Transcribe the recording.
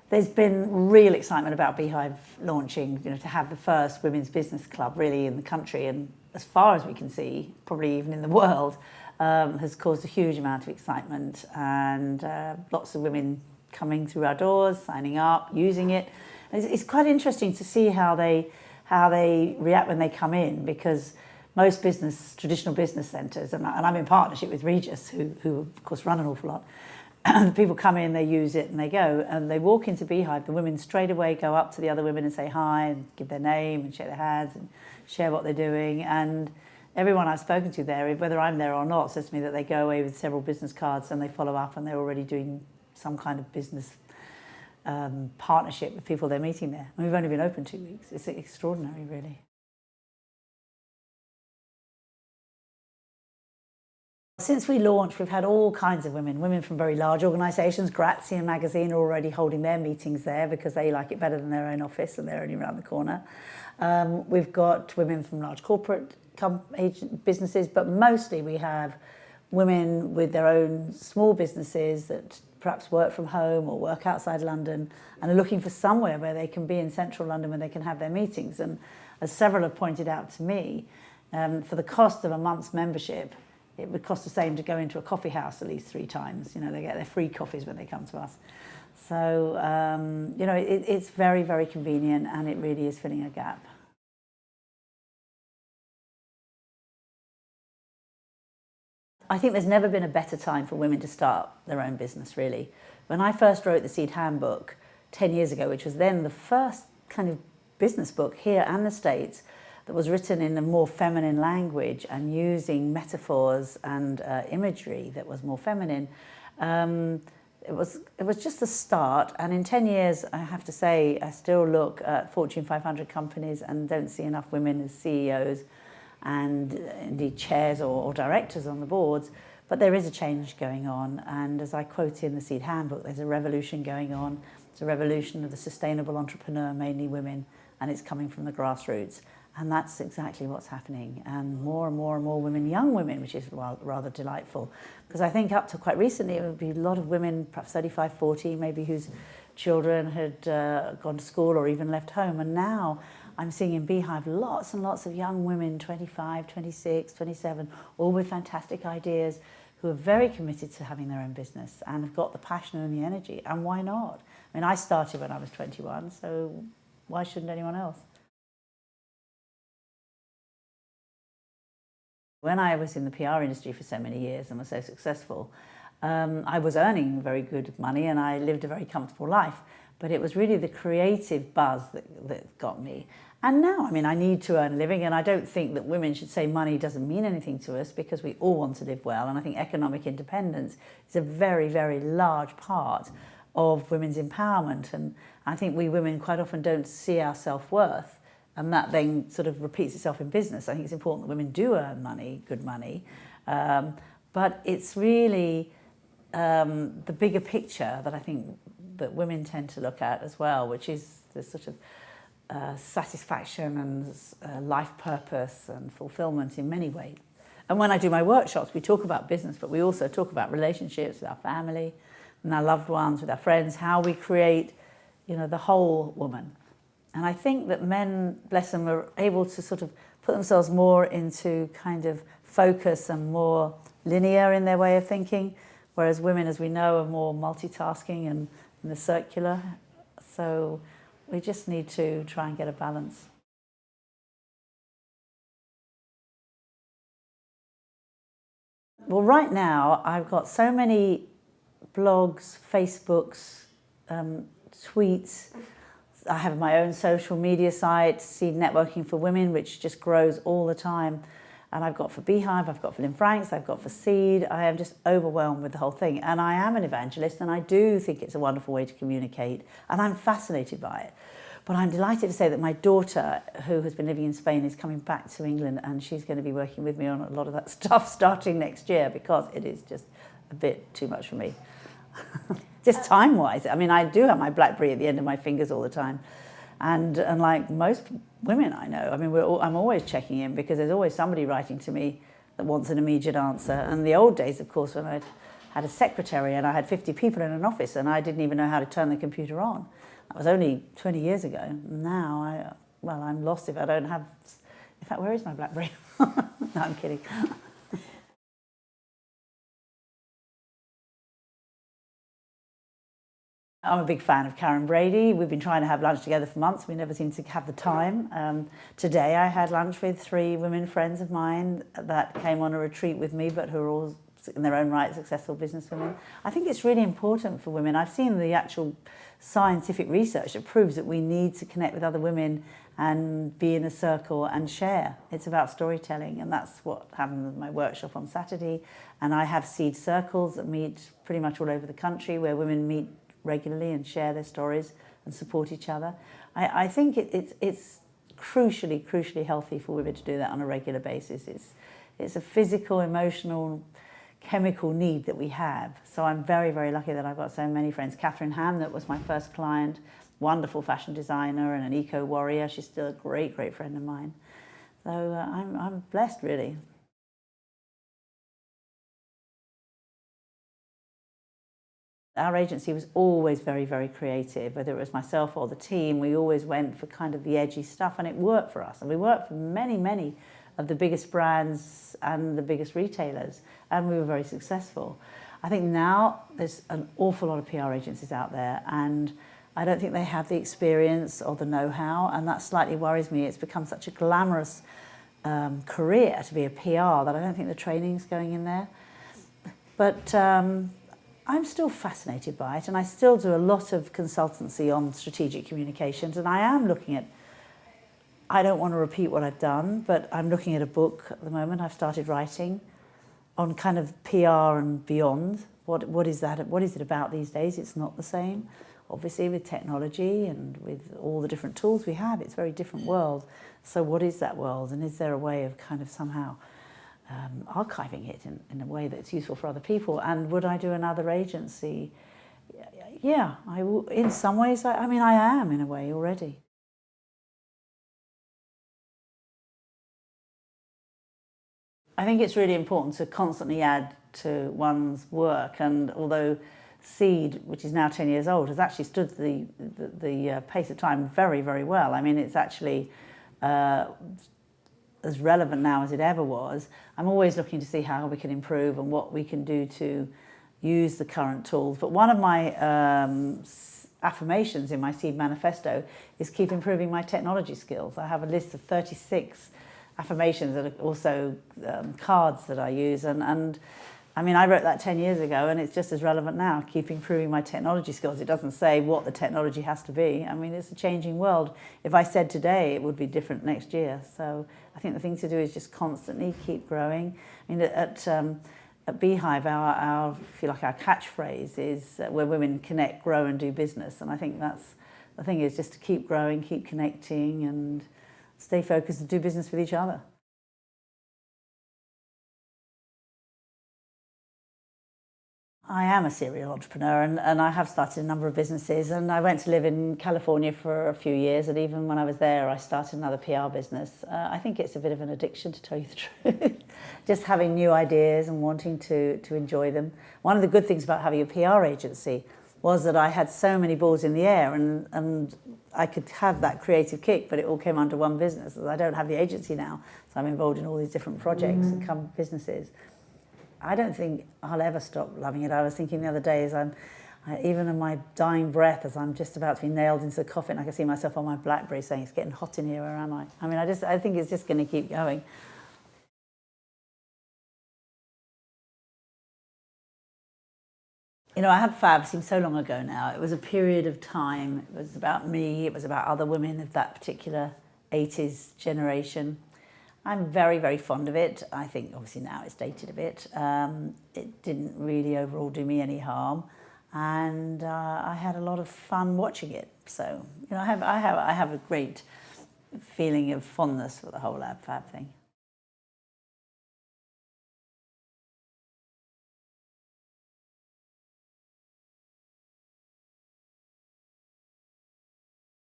There's been real excitement about Beehive launching, to have the first women's business club really in the country, and as far as we can see, probably even in the world, has caused a huge amount of excitement, and lots of women coming through our doors, signing up, using it. It's quite interesting to see how they react when they come in, because most traditional business centres, and I'm in partnership with Regis, who of course run an awful lot. People come in, they use it, and they go. And they walk into Beehive, the women straight away go up to the other women and say hi and give their name and shake their hands and share what they're doing. And everyone I've spoken to there, whether I'm there or not, says to me that they go away with several business cards and they follow up and they're already doing some kind of business partnership with people they're meeting there. And we've only been open 2 weeks. It's extraordinary, really. Since we launched, we've had all kinds of women from very large organisations. Grazia magazine are already holding their meetings there because they like it better than their own office and they're only around the corner. We've got women from large corporate businesses, but mostly we have women with their own small businesses that perhaps work from home or work outside London and are looking for somewhere where they can be in central London where they can have their meetings. And as several have pointed out to me, for the cost of a month's membership, it would cost the same to go into a coffee house at least 3 times. They get their free coffees when they come to us. So, it's very, very convenient, and it really is filling a gap. I think there's never been a better time for women to start their own business, really. When I first wrote the Seed Handbook 10 years ago, which was then the first kind of business book here and the States, that was written in a more feminine language and using metaphors and imagery that was more feminine. It was just the start, and in 10 years, I have to say, I still look at Fortune 500 companies and don't see enough women as CEOs and indeed chairs or directors on the boards, but there is a change going on, and as I quote in the Seed Handbook, there's a revolution going on. It's a revolution of the sustainable entrepreneur, mainly women, and it's coming from the grassroots. And that's exactly what's happening. And more and more and more women, young women, which is rather delightful. Because I think up to quite recently, it would be a lot of women, perhaps 35, 40, maybe whose children had gone to school or even left home. And now I'm seeing in Beehive lots and lots of young women, 25, 26, 27, all with fantastic ideas, who are very committed to having their own business and have got the passion and the energy. And why not? I mean, I started when I was 21, so why shouldn't anyone else? When I was in the PR industry for so many years and was so successful, I was earning very good money and I lived a very comfortable life. But it was really the creative buzz that got me. And now, I mean, I need to earn a living, and I don't think that women should say money doesn't mean anything to us, because we all want to live well. And I think economic independence is a very, very large part of women's empowerment. And I think we women quite often don't see our self-worth. And that then sort of repeats itself in business. I think it's important that women do earn money, good money, but it's really the bigger picture that I think that women tend to look at as well, which is the sort of satisfaction and life purpose and fulfillment in many ways. And when I do my workshops, we talk about business, but we also talk about relationships with our family and our loved ones, with our friends, how we create, the whole woman. And I think that men, bless them, are able to sort of put themselves more into kind of focus and more linear in their way of thinking, whereas women, as we know, are more multitasking and the circular. So we just need to try and get a balance. Well, right now, I've got so many blogs, Facebooks, tweets. I have my own social media site, Seed Networking for Women, which just grows all the time. And I've got for Beehive, I've got for Lynne Franks, I've got for Seed. I am just overwhelmed with the whole thing. And I am an evangelist, and I do think it's a wonderful way to communicate. And I'm fascinated by it. But I'm delighted to say that my daughter, who has been living in Spain, is coming back to England, and she's going to be working with me on a lot of that stuff starting next year, because it is just a bit too much for me. Just time-wise. I mean, I do have my BlackBerry at the end of my fingers all the time. And like most women I know, I mean, I'm always checking in, because there's always somebody writing to me that wants an immediate answer. And the old days, of course, when I'd had a secretary and I had 50 people in an office and I didn't even know how to turn the computer on. That was only 20 years ago. Now, I'm lost if I don't have... In fact, where is my BlackBerry? No, I'm kidding. I'm a big fan of Karen Brady. We've been trying to have lunch together for months. We never seem to have the time. Today I had lunch with 3 women friends of mine that came on a retreat with me, but who are all in their own right successful businesswomen. I think it's really important for women. I've seen the actual scientific research that proves that we need to connect with other women and be in a circle and share. It's about storytelling, and that's what happened with my workshop on Saturday. And I have seed circles that meet pretty much all over the country where women meet regularly and share their stories and support each other. I think it's crucially healthy for women to do that on a regular basis. It's a physical, emotional, chemical need that we have. So I'm very, very lucky that I've got so many friends. Katharine Hamnett was my first client, wonderful fashion designer and an eco warrior. She's still a great friend of mine. So I'm blessed, really. Our agency was always very creative, whether it was myself or the team. We always went for kind of the edgy stuff, and it worked for us. And we worked for many of the biggest brands and the biggest retailers, and we were very successful. I think now there's an awful lot of PR agencies out there, and I don't think they have the experience or the know-how, and that slightly worries me. It's become such a glamorous career to be a PR that I don't think the training's going in there. But I'm still fascinated by it, and I still do a lot of consultancy on strategic communications, and I am looking at, I don't want to repeat what I've done, but I'm looking at a book at the moment I've started writing on kind of PR and beyond. What is that? What is it about these days? It's not the same. Obviously with technology and with all the different tools we have, it's a very different world. So what is that world, and is there a way of kind of somehow archiving it in a way that's useful for other people? And would I do another agency? Yeah, I will. In some ways, I mean, I am in a way already. I think it's really important to constantly add to one's work, and although Seed, which is now 10 years old, has actually stood the pace of time very well. I mean, it's actually as relevant now as it ever was. I'm always looking to see how we can improve and what we can do to use the current tools. But one of my affirmations in my Seed manifesto is keep improving my technology skills. I have a list of 36 affirmations that are also cards that I use, and I mean, I wrote that 10 years ago, and it's just as relevant now. Keep improving my technology skills. It doesn't say what the technology has to be. I mean, it's a changing world. If I said today, it would be different next year. So I think the thing to do is just constantly keep growing. I mean, at Beehive, I feel like our catchphrase is where women connect, grow, and do business. And I think that's the thing, is just to keep growing, keep connecting, and stay focused and do business with each other. I am a serial entrepreneur, and I have started a number of businesses, and I went to live in California for a few years, and even when I was there I started another PR business. I think it's a bit of an addiction, to tell you the truth. Just having new ideas and wanting to enjoy them. One of the good things about having a PR agency was that I had so many balls in the air, and I could have that creative kick, but it all came under one business. I don't have the agency now, so I'm involved in all these different projects and businesses. I don't think I'll ever stop loving it. I was thinking the other day, even in my dying breath, as I'm just about to be nailed into the coffin, I can see myself on my BlackBerry saying, "It's getting hot in here, where am I?" I mean, I think it's just going to keep going. You know, I had Fab, seems so long ago now. It was a period of time. It was about me, it was about other women of that particular 80s generation. I'm very fond of it. I think obviously now it's dated a bit. It didn't really overall do me any harm, and I had a lot of fun watching it. So, you know, I have a great feeling of fondness for the whole Ab Fab thing.